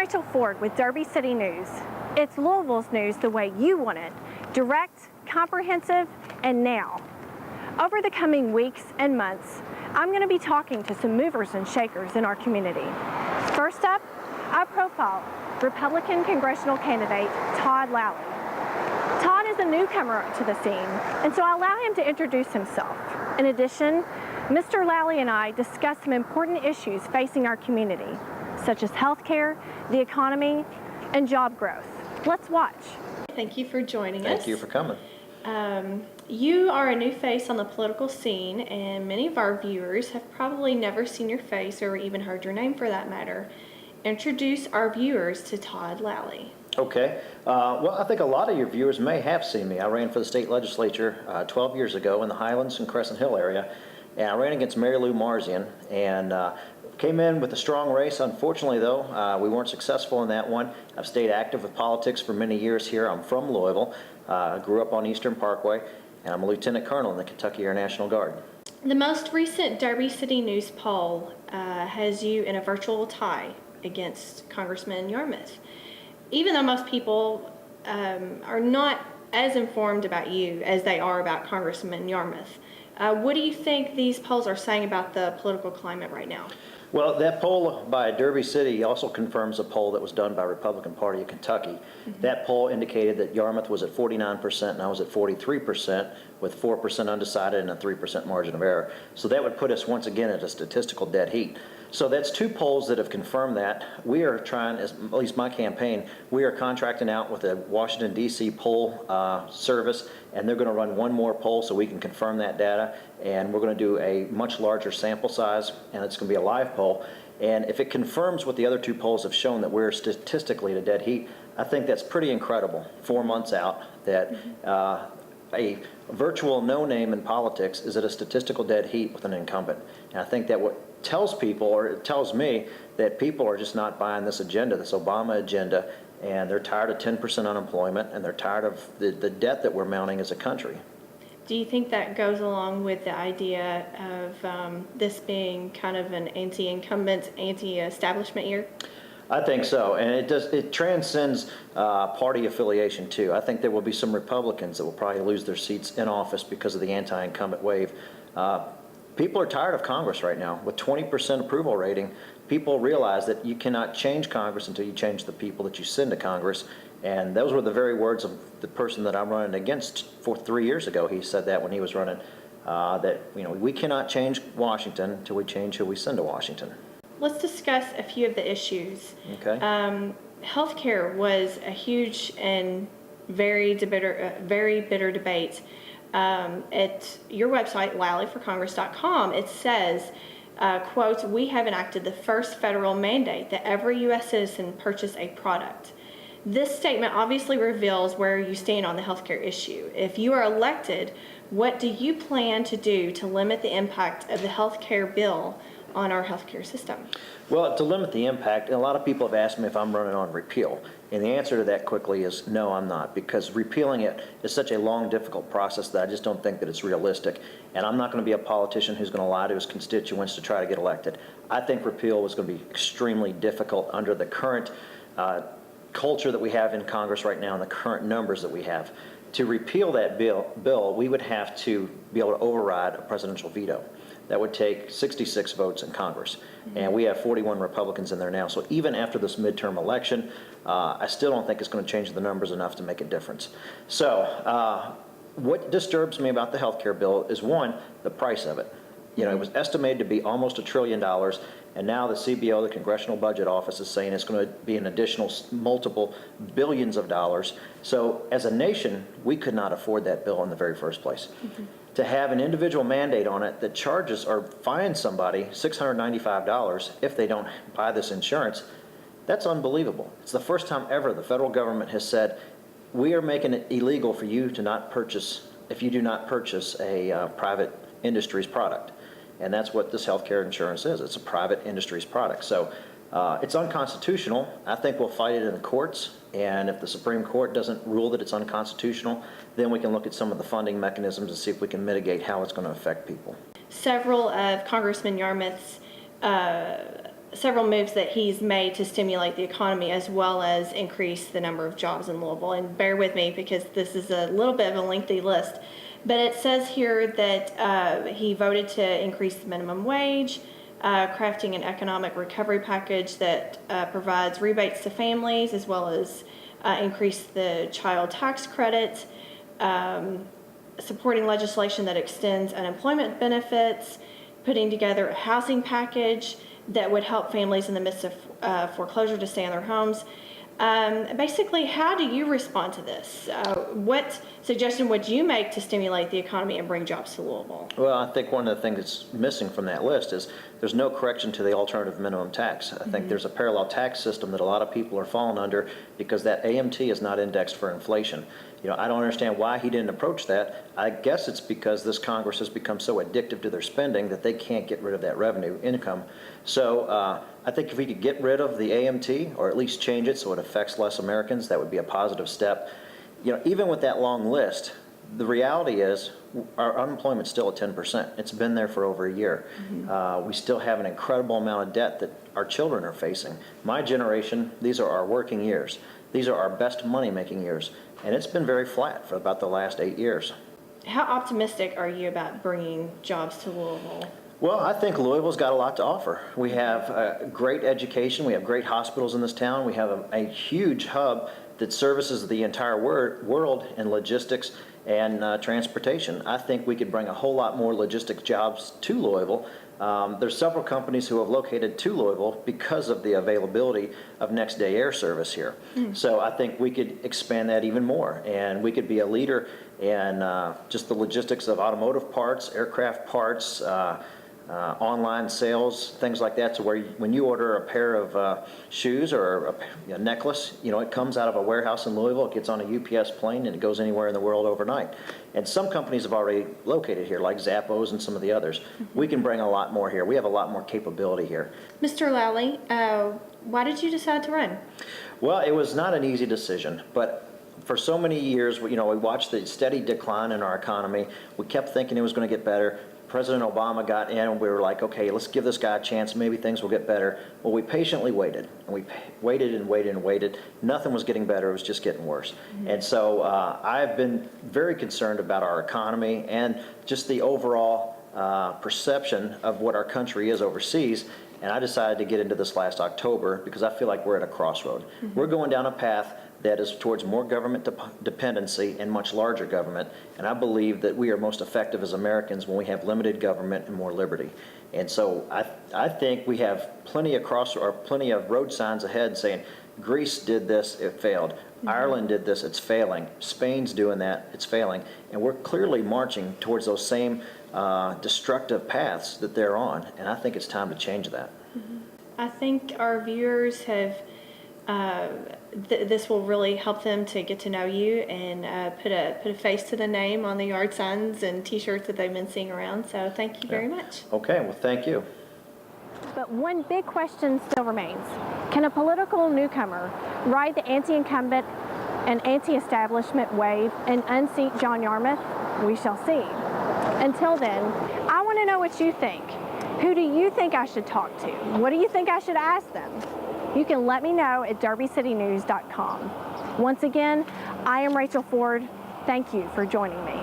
Rachel Ford with Derby City News. It's Louisville's news the way you want it, direct, comprehensive, and now. Over the coming weeks and months, I'm going to be talking to some movers and shakers in our community. First up, I profile Republican Congressional Candidate Todd Lally. Todd is a newcomer to the scene, and so I allow him to introduce himself. In addition, Mr. Lally and I discuss some important issues facing our community, such as health care, the economy, and job growth. Let's watch. Thank you for joining us. Thank you for coming. You are a new face on the political scene, and many of our viewers have probably never seen your face or even heard your name for that matter. Introduce our viewers to Todd Lally. Okay. Well, I think a lot of your viewers may have seen me. I ran for the state legislature 12 years ago in the Highlands and Crescent Hill area, and I ran against Mary Lou Marzian, and came in with a strong race. Unfortunately, though, we weren't successful in that one. I've stayed active with politics for many years here. I'm from Louisville. I grew up on Eastern Parkway, and I'm a lieutenant colonel in the Kentucky Air National Guard. The most recent Derby City News poll has you in a virtual tie against Congressman Yarmouth. Even though most people are not as informed about you as they are about Congressman Yarmouth, what do you think these polls are saying about the political climate right now? Well, that poll by Derby City also confirms a poll that was done by Republican Party of Kentucky. That poll indicated that Yarmouth was at 49% and I was at 43%, with 4% undecided and a 3% margin of error. So that would put us once again at a statistical dead heat. So that's two polls that have confirmed that. We are trying, at least my campaign, we are contracting out with a Washington, D.C. poll service, and they're going to run one more poll so we can confirm that data. And we're going to do a much larger sample size, and it's going to be a live poll. And if it confirms what the other two polls have shown, that we're statistically at a dead heat, I think that's pretty incredible, 4 months out, that a virtual no-name in politics is at a statistical dead heat with an incumbent. And I think that what tells people, or it tells me, that people are just not buying this agenda, this Obama agenda, and they're tired of 10% unemployment, and they're tired of the debt that we're mounting as a country. Do you think that goes along with the idea of this being kind of an anti-incumbent, anti-establishment year? I think so, and it transcends party affiliation too. I think there will be some Republicans that will probably lose their seats in office because of the anti-incumbent wave. People are tired of Congress right now. With 20% approval rating, people realize that you cannot change Congress until you change the people that you send to Congress. And those were the very words of the person that I'm running against 3 years ago. He said that when he was running, that we cannot change Washington until we change who we send to Washington. Let's discuss a few of the issues. Okay. Healthcare was a huge and very bitter debate. At your website, lallyforcongress.com, it says, quote, "We have enacted the first federal mandate that every U.S. citizen purchase a product." This statement obviously reveals where you stand on the healthcare issue. If you are elected, what do you plan to do to limit the impact of the healthcare bill on our healthcare system? Well, to limit the impact, and a lot of people have asked me if I'm running on repeal. And the answer to that quickly is no, I'm not, because repealing it is such a long, difficult process that I just don't think that it's realistic. And I'm not going to be a politician who's going to lie to his constituents to try to get elected. I think repeal is going to be extremely difficult under the current culture that we have in Congress right now and the current numbers that we have. To repeal that bill, we would have to be able to override a presidential veto. That would take 66 votes in Congress. And we have 41 Republicans in there now. So even after this midterm election, I still don't think it's going to change the numbers enough to make a difference. So what disturbs me about the health care bill is, one, the price of it. It was estimated to be almost $1 trillion, and now the CBO, the Congressional Budget Office, is saying it's going to be an additional multiple billions of dollars. So as a nation, we could not afford that bill in the very first place. To have an individual mandate on it that charges or fines somebody $695 if they don't buy this insurance, that's unbelievable. It's the first time ever the federal government has said, we are making it illegal for you to not purchase, if you do not purchase a private industry's product. And that's what this healthcare insurance is. It's a private industry's product. So it's unconstitutional. I think we'll fight it in the courts. And if the Supreme Court doesn't rule that it's unconstitutional, then we can look at some of the funding mechanisms and see if we can mitigate how it's going to affect people. Several of Congressman Yarmouth's several moves that he's made to stimulate the economy as well as increase the number of jobs in Louisville. And bear with me because this is a little bit of a lengthy list. But it says here that he voted to increase the minimum wage, crafting an economic recovery package that provides rebates to families as well as increase the child tax credit, supporting legislation that extends unemployment benefits, putting together a housing package that would help families in the midst of foreclosure to stay in their homes. Basically, how do you respond to this? What suggestion would you make to stimulate the economy and bring jobs to Louisville? Well, I think one of the things that's missing from that list is there's no correction to the alternative minimum tax. I think there's a parallel tax system that a lot of people are falling under because that AMT is not indexed for inflation. You know, I don't understand why he didn't approach that. I guess it's because this Congress has become so addictive to their spending that they can't get rid of that revenue income. So I think if we could get rid of the AMT or at least change it so it affects less Americans, that would be a positive step. You know, even with that long list, the reality is our unemployment's still at 10%. It's been there for over a year. We still have an incredible amount of debt that our children are facing. My generation, these are our working years. These are our best money-making years. And it's been very flat for about the last 8 years. How optimistic are you about bringing jobs to Louisville? Well, I think Louisville's got a lot to offer. We have great education. We have great hospitals in this town. We have a huge hub that services the entire world in logistics and transportation. I think we could bring a whole lot more logistics jobs to Louisville. There's several companies who have located to Louisville because of the availability of next day air service here. So I think we could expand that even more, and we could be a leader in just the logistics of automotive parts, aircraft parts, online sales, things like that, so where when you order a pair of shoes or a necklace, you know, it comes out of a warehouse in Louisville, it gets on a UPS plane, and it goes anywhere in the world overnight. And some companies have already located here, like Zappos and some of the others. We can bring a lot more here. We have a lot more capability here. Mr. Lally, why did you decide to run? Well, it was not an easy decision, but for so many years, you know, we watched the steady decline in our economy. We kept thinking it was going to get better. President Obama got in, and we were like, okay, let's give this guy a chance. Maybe things will get better. Well, we patiently waited, and we waited and waited and waited. Nothing was getting better. It was just getting worse. And so I've been very concerned about our economy and just the overall perception of what our country is overseas. And I decided to get into this last October because I feel like we're at a crossroad. We're going down a path that is towards more government dependency and much larger government. And I believe that we are most effective as Americans when we have limited government and more liberty. And so I think we have plenty of road signs ahead saying, Greece did this, it failed. Ireland did this, it's failing. Spain's doing that, it's failing. And we're clearly marching towards those same destructive paths that they're on. And I think it's time to change that. I think our viewers have this will really help them to get to know you and put a face to the name on the yard signs and T-shirts that they've been seeing around. So thank you very much. Okay, well, thank you. But one big question still remains. Can a political newcomer ride the anti-incumbent and anti-establishment wave and unseat John Yarmouth? We shall see. Until then, I want to know what you think. Who do you think I should talk to? What do you think I should ask them? You can let me know at derbycitynews.com. Once again, I am Rachel Ford. Thank you for joining me.